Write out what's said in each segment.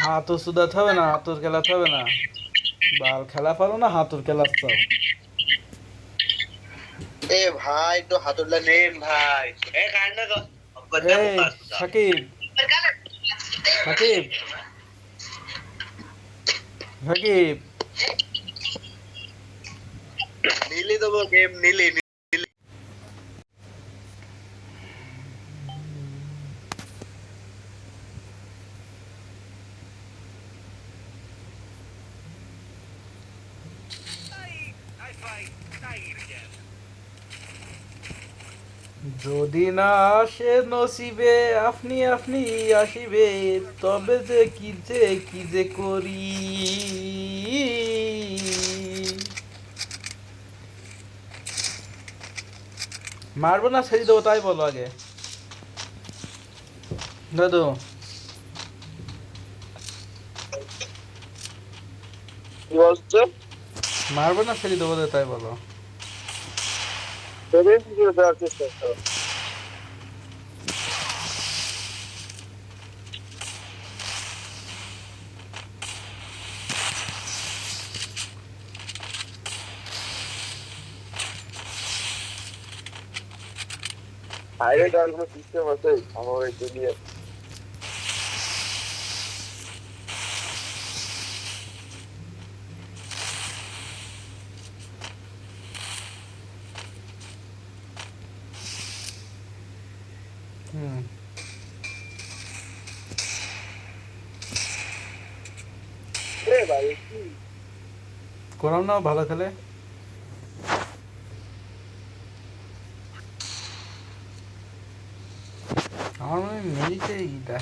হাতুর সুদাতে হবে না, হাতুর খেলাতে হবে না। বাল খেলা পারো না, হাতুর খেলাচ্ছাও। এ ভাই তো হাতুড়লা নেন ভাই। এ কান্না এই সাকিব, সাকিব, সাকিব, নীলি দেবো গেম নীলি। যদি না আসে নসিবে আপনি আপনি আসিবে, তবে যে কি যে করি। মারবো না ছেড়ে দেবো তাই বলো আগে দাদু। কি বলছো? মারবো না ছেড়ে দেবো তাই বলো। সেভেন জিরো দেওয়ার চেষ্টা করো। বাইরে যাওয়ার কোনো সিস্টেম আছে আমার এই দুনিয়া? হুম, এ ভাই কি করলাম না ভালো খেলে। আমার মনে হয় মেরিতে এইটা।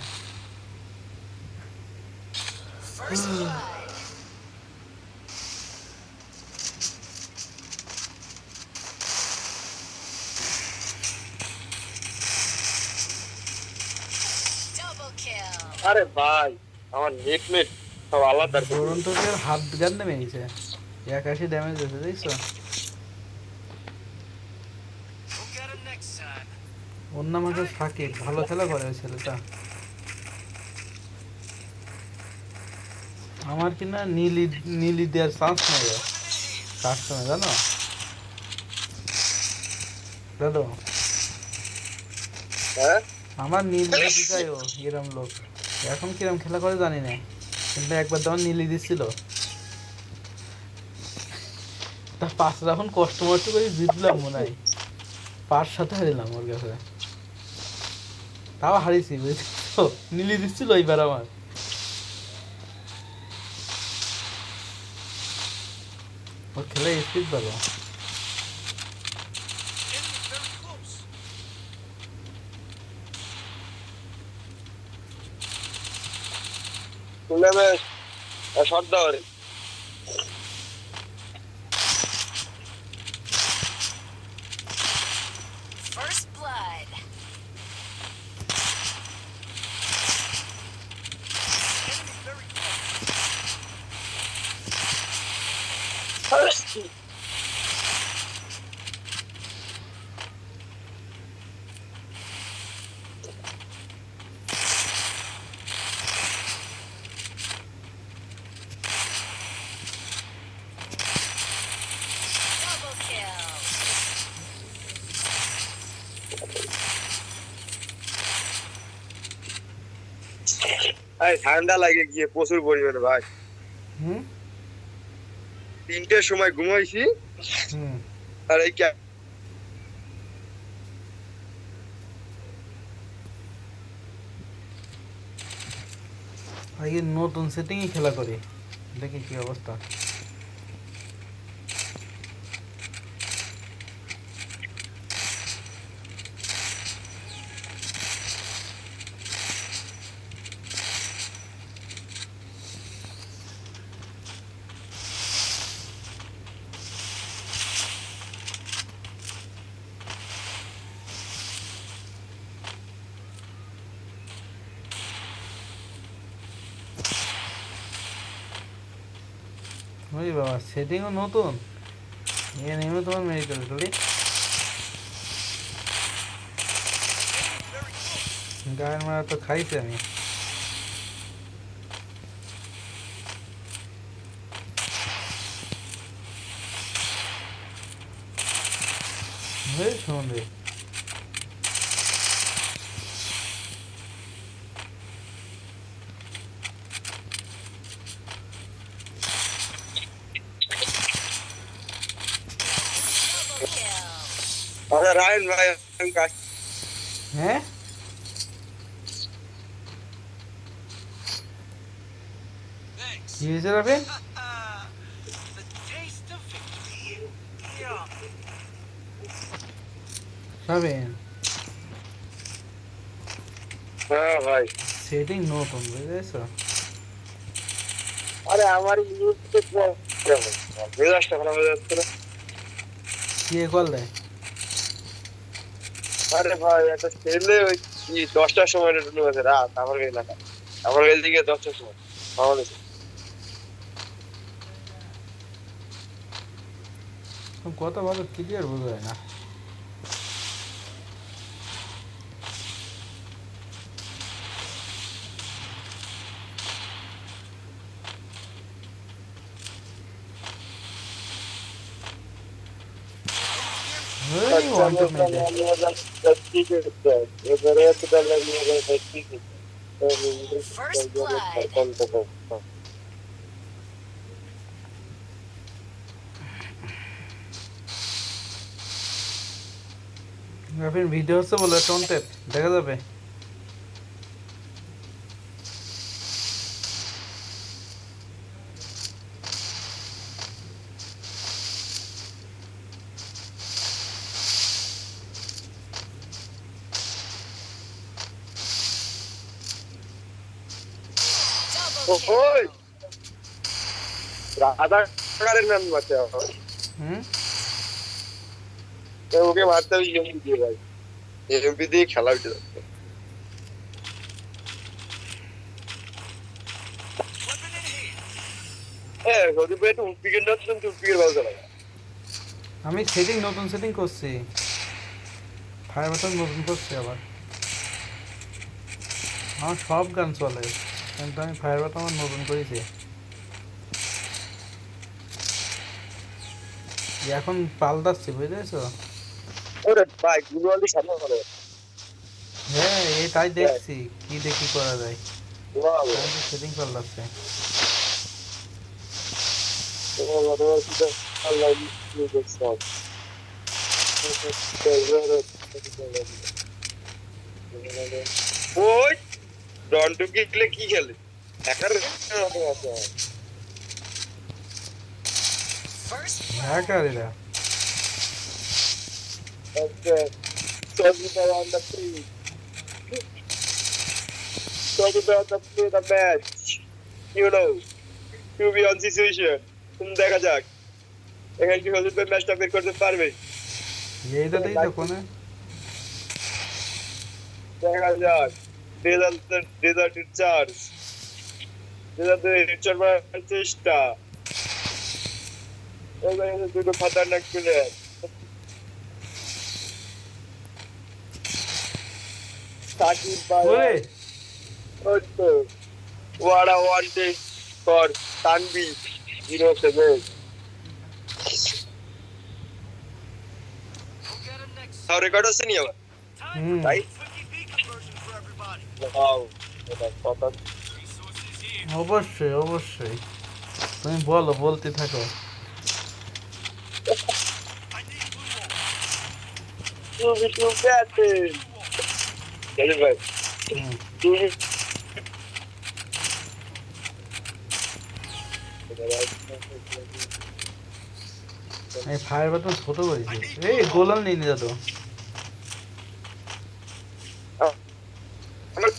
আরে ভাই আমার নেট মেট সব আলাদা দুরন্তকে হাত গান্ডে মেরেছে, 81 ড্যামেজ দিয়েছে দেখছো। ওর নাম হচ্ছে সাকিব, ভালো খেলা করে ওই ছেলেটা। আমার কিনা নীলি, নীলি দেওয়ার চান্স নেই কার সময় জানো দাদু। হ্যাঁ আমার নীল দিদাই ও এরম লোক, এখন কিরম খেলা করে জানি না, কিন্তু একবার তখন নীলি দিচ্ছিল। তা 5 রাউন্ড কষ্ট মষ্ট করে জিতলাম মনে হয়, 5-7 হারিলাম ওর কাছে, তাও হারিয়েছি বুঝছো। নীলি দিচ্ছিল এইবার আমার। ওর খেলা স্পিড ভালো। তুলে বেশ শট দাও রে। এই ঠান্ডা লাগে গিয়ে প্রচুর পরিমাণে ভাই। হুম 3টের সময় ঘুমাইছি হুম। আর এই আগে নতুন সেটিংয়ে খেলা করি, দেখি কি অবস্থা। ওই বাবা সেটিংও নতুন, এ নেমে তোমার মেডিকেল খালি গায়ের মারা তো খাইছি আমি। এই শোন রে, আচ্ছা রায়ন ভাই, আমি কাজ হ্যাঁ কি হয়েছে রাফিন? রাফিন হ্যাঁ ভাই। সেটিং নতুন বুঝেছো? আরে আমার ইউটিউবে মেজাজটা খারাপ হয়ে যাচ্ছে না। কি কল দেয়? আরে ভাই একটা ছেলে ওই কি 10টার সময় ঢুকে গেছে রাত আমার এলাকা, আমার এদিকে 10টার সময় আমাদের। কথা বলো ক্লিয়ার বোঝা যায় না। এই ওয়ান টপ নাই দেয়। রাফিন ভিডিও হচ্ছে বলে টন্টেপ দেখা যাবে। রাধাকারের নাম বাচ্চা হুম ওকে মারতে হবে ইএমপি দিয়ে ভাই, ইএমপি দিয়ে খেলা উঠে যাচ্ছে। হ্যাঁ যদি একটু উইকেট না তুমি উইকেট ভালো চালাবে। আমি সেটিং নতুন সেটিং করছি, ফায়ার বাটন নতুন করছি আবার। আমার সব গান চলে, কিন্তু আমি ফায়ার বাটন আমার নতুন করেছি। এখন পাল্টাচ্ছি বুঝেছো? ওরে ভাই গুলওয়ালি সামনে করে। হ্যাঁ এটাই দেখছি, কি দেখি করা যায়। ওয়াও সেটিং পাল্টাচ্ছে। তোমার কি আল্লাহ ইউ দেখছ। ওই ডন্টু কিকলে কি খেলে একার আছে। হ্যাকার এরা। আচ্ছা Talking around the play, talking about the play the match, you know, to be on situation. তুমি দেখা যাক এখানে কি হজরত ভাই ম্যাচটা বের করতে পারবে। এইটাতেই তো কোনে দেখা যাক ডেজার্টের চার্জ, ডেজার্টের হেডশট মারার চেষ্টা। ওই দুটো খতরনাক প্লেয়ার। সাকিব ভাই ওরে তো what a wanted for Tanvi 07. তাও রেকর্ড আছে নি আবার হুম তাই ওয়াও এটা কথা। অবশ্যই অবশ্যই, তুমি বলো, বলতে থাকো। তুমি চুপে আছে জানি ভাই হুম তুমি এই ফায়ার বাটন ছোট করেছি। এই গোলাল নিয়ে নিয়ে যেত, আমার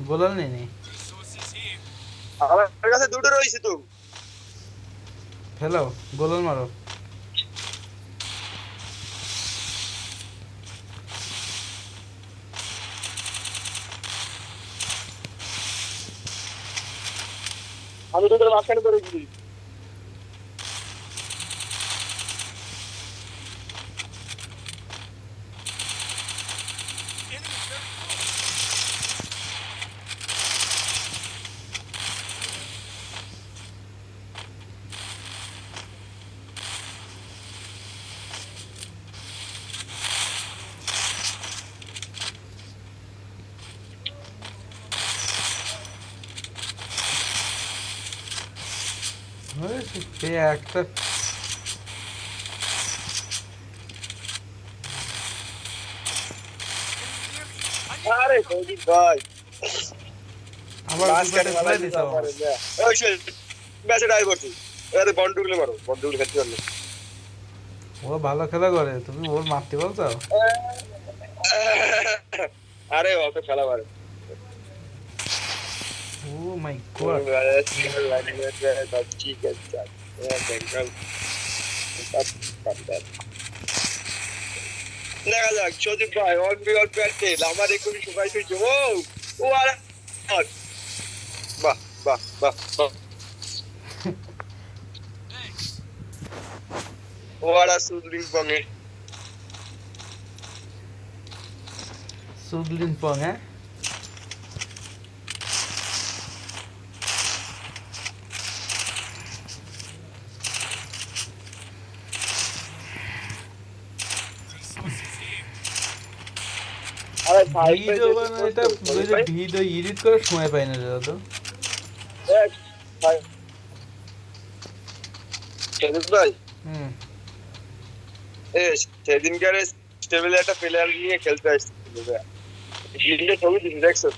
গোলাল নিয়ে নি। আমার কাছে দুটো রয়েছে তো। হ্যালো, গোলাল মারো। আমি দুটোর মাঝখানে করেছি। সে একটা আরে সৌদি ভাই আবার মাঝখানে দুপাটে মালাই ফেলাই দিছ দিতে আমার। পারে না ওই সে ম্যাচে ডাই করছি আরে বন্ডুগুলো মারো বন্ডুগুলো খেতে পারলো ও ভালো খেলা করে, তুমি ওর মারতে বলছো? আরে অত খেলা পারে ও মাই গড। দেখা যাক সজীব ভাই অন বি অন প্যান্টেল আমার এক্ষুনি সবাই শুনছে ও আর বাহ বাহ বাহ বাহ ও আর সুদলিং পঙে সুদলিন পং, হ্যাঁ? আরে ভাই ভিডিও বানানো, এটা ভিডিও এডিট করার সময় পাই না রে দাদু। ভাই সজীব ভাই হুম। সেদিনকার স্টেবলে একটা প্লেয়ার নিয়ে খেলতে আসছিল ছবি দিন দেখছো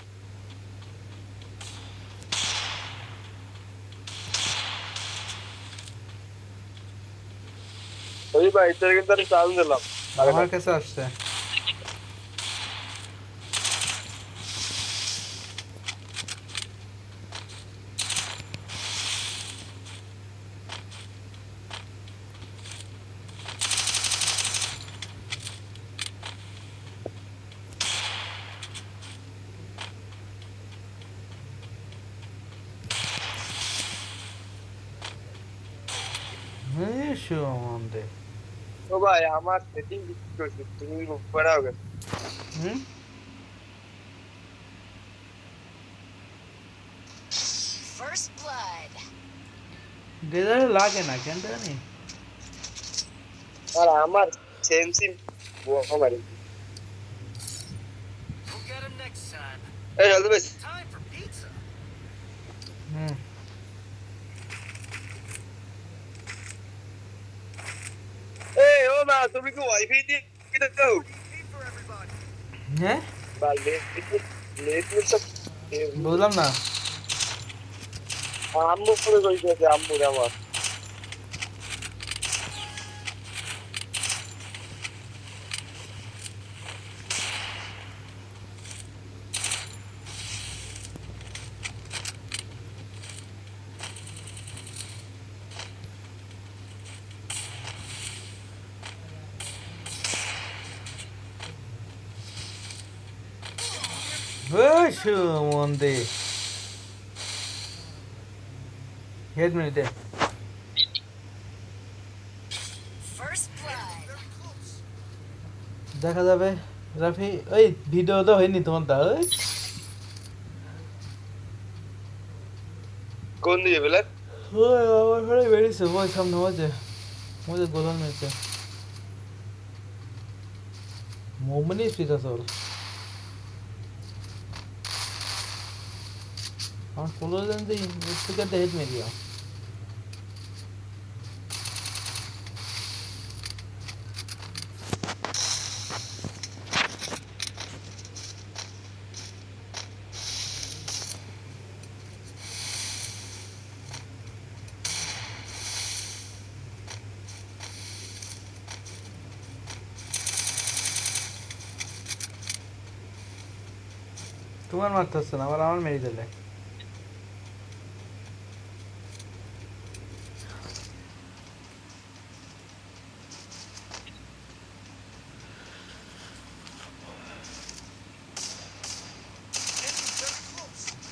ওই ভাই এটা কিন্তু আমি চাল দিলাম আমার কাছে আসছে। হ্যাঁ সুমন্দে। ও ভাই আমার সেটিং করছি তুমি পড়াও কেন হুম। First blood. ডেজারে লাগে না কেন জানি। আর আমার সেম সিম আমার We'll get him next time. এই জলদি বেশ Time for pizza. হুম। এই ও মা তুমি কি ওয়াইফাই দিয়ে কিনে দাও Pay for everybody. হ্যাঁ, বা লেট সব বুঝলাম না। আম্মু করে কইছে আম্মু আমার ওই সুমন্দে। হেড মিনিটে First blood. দেখা যাবে। রাফি ওই ভিডিও তো হয়নি তোমার তা ওই কোন দিকে বলে ওই আমার ঘরে বেরিয়েছে ওই সামনে ওই যে গোলাম মেরেছে মোমনি ফিরা চল আমার 15 জন দিই স্পিকারটা হেড মেরিয়া তোমার মারতে হচ্ছে না, আমার মেরে দিলে।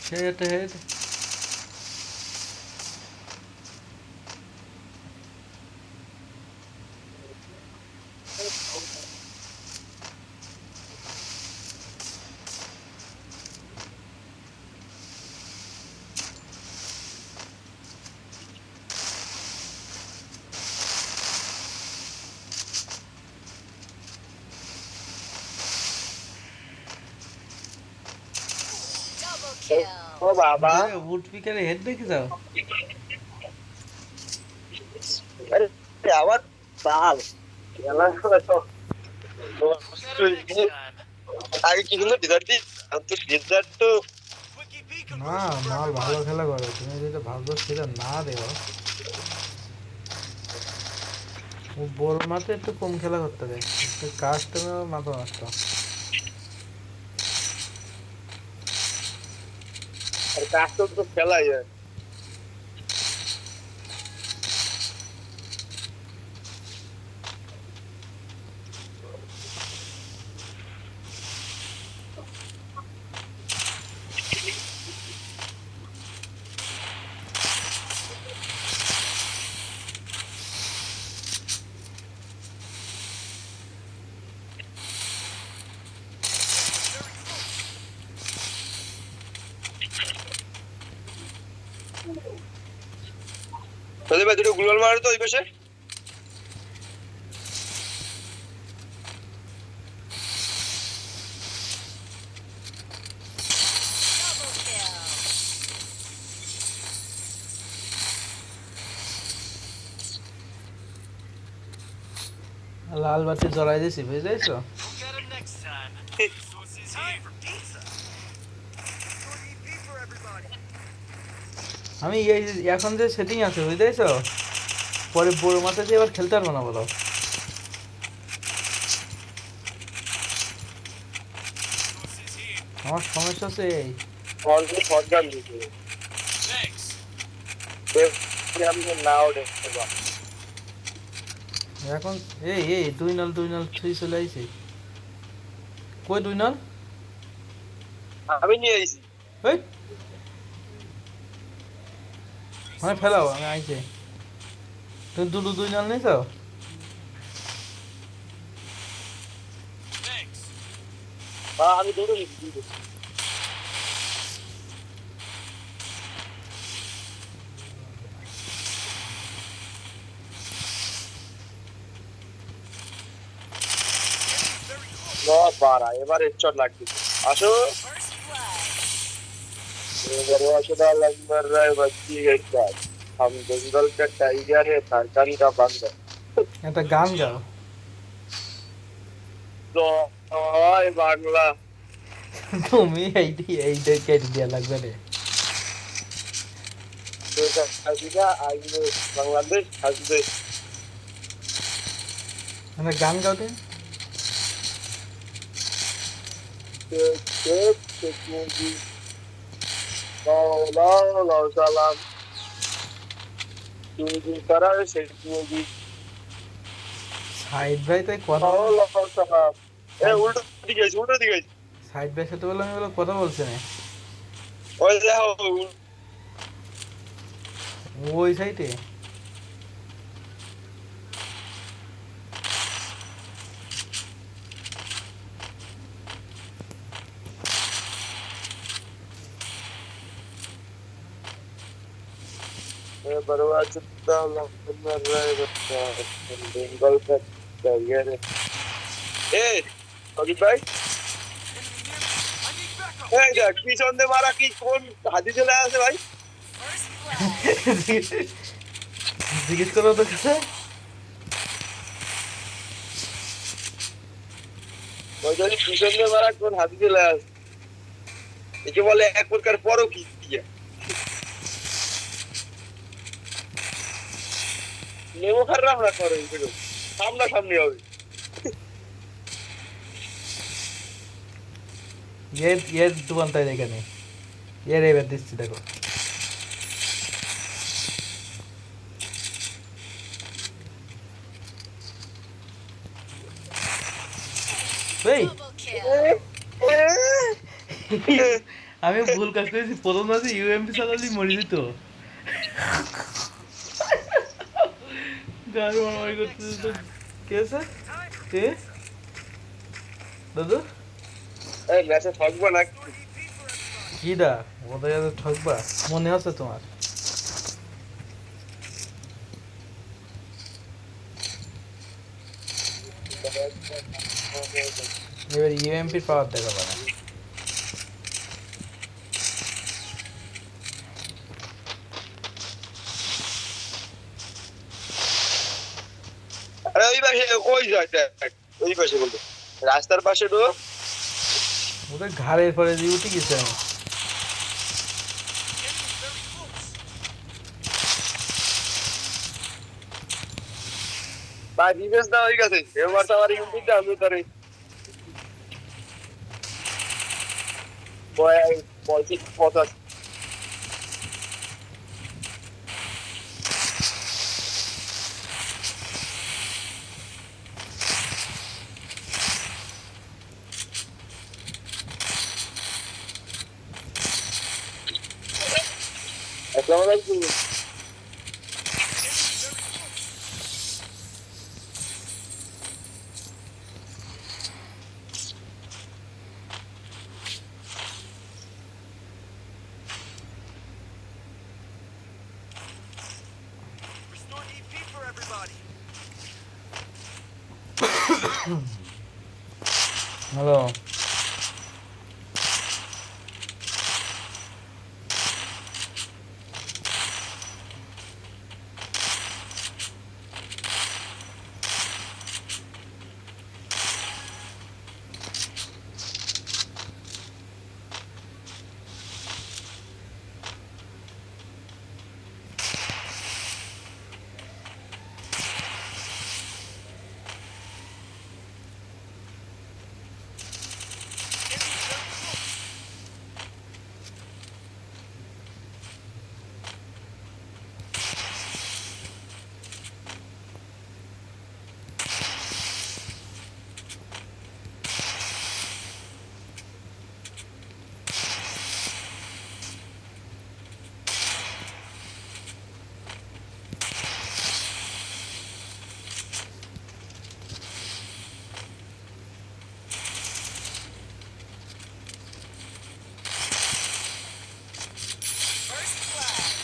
সে একটা হেড। Double kill. ও বাবা উড পিকারে হেড দেখে যাও। আরে আবার বাল খেলা করে তো Get 'em next time. আগে কি সুন্দর ডিজার্ট দিই আর তো ডিজার্ট তো Wiki না commercial for মাল ভালো everybody. খেলা করে, তুমি যেটা ভাবছো সেটা না দেও। ও বড় মাঠে একটু কম খেলা করতে দেয়, একটু কাস্টমে মাথা নষ্ট। আর কাজ তো খেলাই যায় তাহলে ভাই দুটো গুলাল মারো তো ওই পাশে Double kill. লাল বাতি জ্বলাই দিছি, বুঝেছো? We'll get 'em next time. Sauces time for pizza. Short EP for everybody. আমি এই এখন যে সেটিং আছে বুঝতেছো, পরে বড় মাঠে দিয়ে এবার খেলতে পারবো না বলো। Sauces here. আমার সমস্যা হচ্ছে এই, অল্প শটগান দিতে Thanks. আমি নাও দেখতে এখন এই এই 2-0 3 চলে আইছে। কই 2-0? আমি নিয়ে আইছি এই মানে ফেলাও, আমি আইছে। তুমি 2-0 নিয়েছো? Thanks. আমি দুটো নিচ্ছি Very close. ন বারা এবার হেডশট লাগবে আসো First blood. এবারে আসো না লাগবার রায় বাচ্চি হেডশট हम जंगल का टाइगर है सरकारी का बंदर একটা গান গাও। তো ওই বাংলা তুমি এইটা কেটে দেওয়া লাগবে রে। হাসিনা আইলে বাংলাদেশ হাসবে একটা গান গাও তুমি। টেকনোলজি লাও সালাম তুমি কি করা টেকনোলজি সাইড ভাই তাই কথা লাও সালাম উল্টো দিকে আছে সাইড ভাই সাথে বলে আমি বলে কথা বলছি না, ওই দেখো ওই সাইডে। बर्बाद चुका लखनऊ रहे बच्चा बेंगल का टाइगर ए अभी भाई I need backup. এই দেখ পিছন দিয়ে মারা কি কোন হাতি চলে আসে ভাই First blood. জিজ্ঞেস করো তো কাছে। ওই যদি পিছন দিয়ে মারা কোন হাতি চলে আসে একে বলে এক প্রকার পরকী নেমো খারাপ না করে এগুলো সামনা সামনি হবে এর দোকান তাই এখানে, এর এবার দিচ্ছি দেখো। এই Double kill. আমি ভুল কাজ করেছি, প্রথম মাসে ইউএমপি চালালি মরে যেত। গাড়ি মারামারি করতে যেত। কে আছে? কে? দাদু? এই ম্যাচে থাকবো না কি দা? ওদের কাছে ঠকবা? মনে আছে তোমার? এবার ইউএমপির পাওয়ার দেখাবো না। ওই যায় দেখ, ওই পাশে বলতো রাস্তার পাশে ঢোক। ওদের ঘাড়ের পরে দিয়ে উঠে গেছে আমি। Enemies very close. ভাই ডিফেন্স দেওয়া হয়ে গেছে, এবার তো আমার ইউনিট দে, আমি তোরে বলছি কথা। আসসালামু আলাইকুম। Restore EP for everybody. Hello, First flag.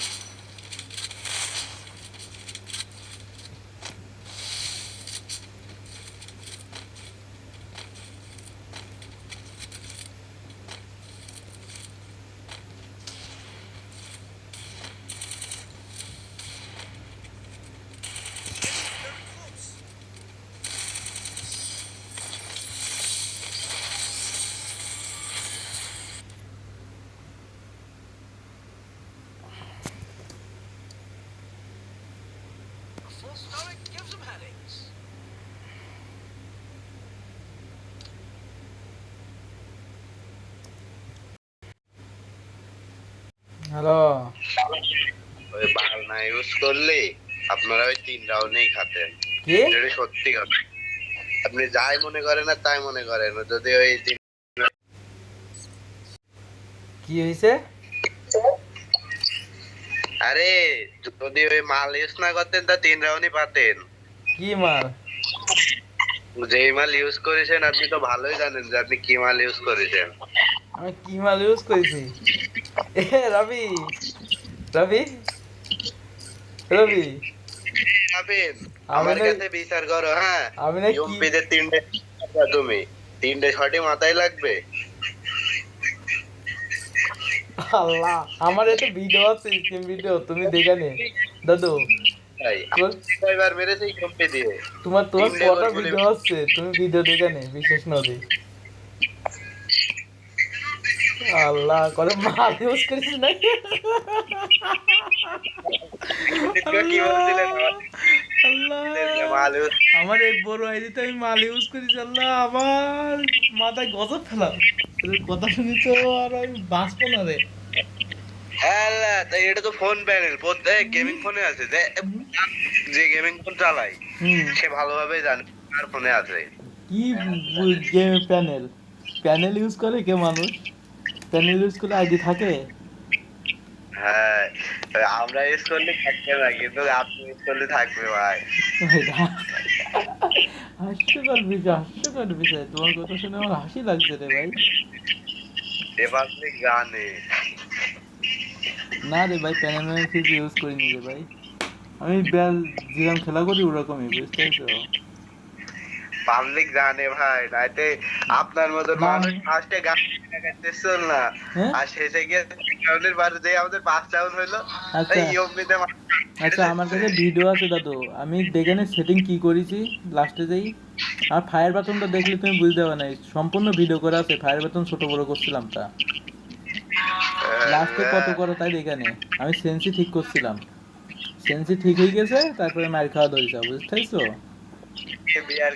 Enemies very close. A full stomach gives them headaches. Hello. ওই বাল না ইউজ করলে আপনারা ওই 3 রাউন্ডেই খাতেন। কি এটা সত্যি কথা। আপনি যাই মনে করেন না তাই মনে করেন, যদি ওই কি হয়েছে? আরে যদি ওই মাল ইউজ না করতেন তা 3 রাউন্ডই পাতেন। কি মাল? যেই মাল ইউজ করেছেন আপনি তো ভালোই জানেন যে আপনি কি মাল ইউজ করেছেন। আমি কি মাল ইউজ করেছি? এ রবি, রবি, রবি, পাবেন আমি আমার না- কাছে বিচার করো। হ্যাঁ, আমি না কি- ইউপিতে 3টে তুমি 3টে শটই মাথায় লাগবে। আল্লাহ, আমার একটা ভিডিও আছে, স্ক্রিন ভিডিও, তুমি দেখে নে দাদু। তাই তোর- কয়বার মেরেছে ইউপি দিয়ে। তোমার তোমার তিনটে কটা গোল ভিডিও আছে, তুমি ভিডিও দেখে নে, বিশেষ নদী। আল্লাহ, করে মাল ইউজ করিস না? কি বলছিলেন? আল্লাহ, মাল ইউজ আমার এই বড় আইডিতে আমি মাল ইউজ করেছি। আল্লাহ, আমার মাথায় গজব ফেলাম। তোদের কথা শুনি তো আর আমি বাঁচবো না রে। হ্যাঁ, তাই এটা তো ফোন প্যানেল, প্রত্যেক গেমিং ফোনে আছে। যে গেমিং ফোন চালায় হুম, সে ভালোভাবে জানে আর ফোনে আছে। কি গেম প্যানেল? প্যানেল ইউজ করে কে মানুষ? প্যানেল ইউজ করলে আইডি থাকে? হ্যাঁ, আমরা ইউজ করলে থাকবে না, কিন্তু আপনি ইউজ করলে থাকবে ভাই। হাস্যকর বিষয়, হাস্যকর বিষয়। তোমার কথা শুনে আমার হাসি লাগছে রে ভাই। এ পাবলিক জানে। না রে ভাই, প্যানেল ম্যানেল কিছু ইউজ করিনি রে ভাই। আমি যেরকম খেলা করি ওরকমই, বুঝতে পারছো? পাবলিক জানে ভাই, নাইতে আপনার মতন না। মানুষ ফার্স্টে গান লাগাইতে চল না, হ্যাঁ? আর শেষে গিয়ে রাউন্ডের বার যে আমাদের 5 রাউন্ড হইলো, আচ্ছা। এই ইউপিতে আচ্ছা আমার কাছে ভিডিও আছে দাদু, আমি দেখে নে সেটিং কি করেছি লাস্টে যাই। আর ফায়ার বাটনটা দেখলে তুমি বুঝতে পারবে না, সম্পূর্ণ ভিডিও করা আছে, ফায়ার বাটন ছোট বড় করছিলাম তা লাস্টে কত করো তাই দেখে নে। আমি সেন্সি ঠিক করছিলাম, সেন্সি ঠিক হয়ে গেছে, তারপরে মার খাওয়া ধরেছে, বুঝতে পারছো? বিয়ার